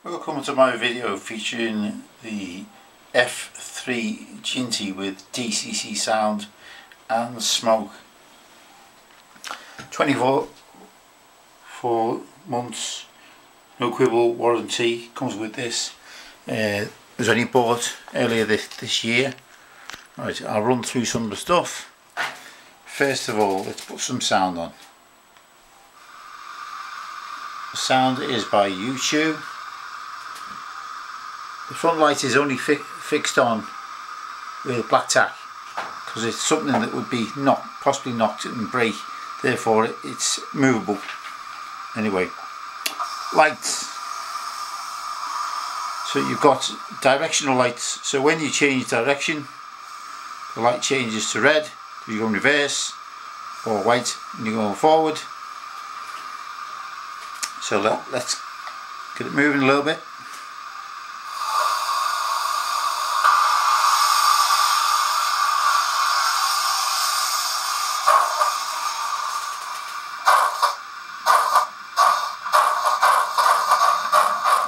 Welcome to my video featuring the F3 Jinty with DCC sound and smoke. 24 months, no quibble warranty comes with this. It was only bought earlier this year. Right, I'll run through some of the stuff. First of all, let's put some sound on. The sound is by YouChoos. The front light is only fixed on with black tack because it's something that would be possibly knocked and break, therefore it's movable. Anyway, lights. So you've got directional lights, so when you change direction the light changes to red because you go in reverse, or white when you're going forward. So let's get it moving a little bit.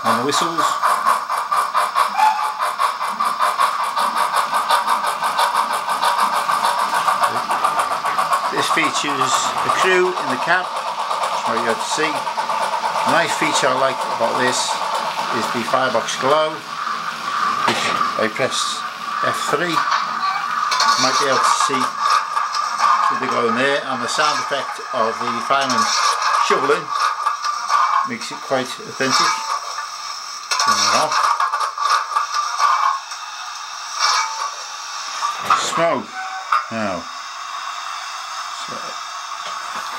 And the whistles. This features the crew in the cab, which you have to see. A nice feature I like about this is the firebox glow, which I press F3. You might be able to see the glow in there, and the sound effect of the fireman shoveling makes it quite authentic. Turn it off. Smoke. Now, so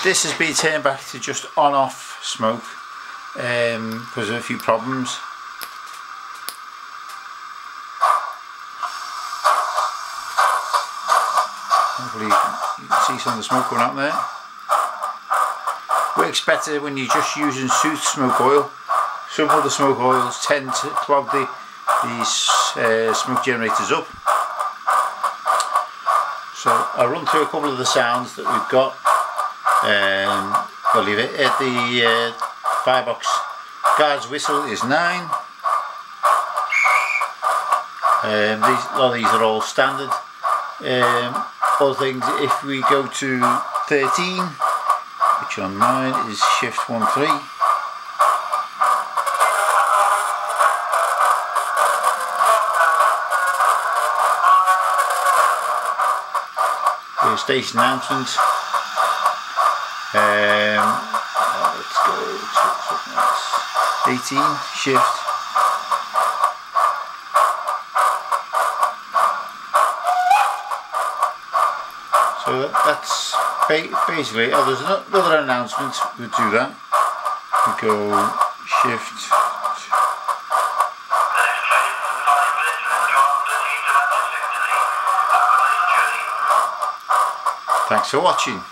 this has been turned back to just on-off smoke because of a few problems. Hopefully you can see some of the smoke going out there. Works better when you're just using soothed smoke oil. Some other smoke oils tend to clog these smoke generators up. So I'll run through a couple of the sounds that we've got. I'll leave it at the firebox guard's whistle is 9. These are all standard. Other things, if we go to 13, which on mine is shift 1-3. Station announcement. Let's go to 18, shift. So that's basically, oh, there's another announcement, we'll do that. We go shift. Thanks for watching.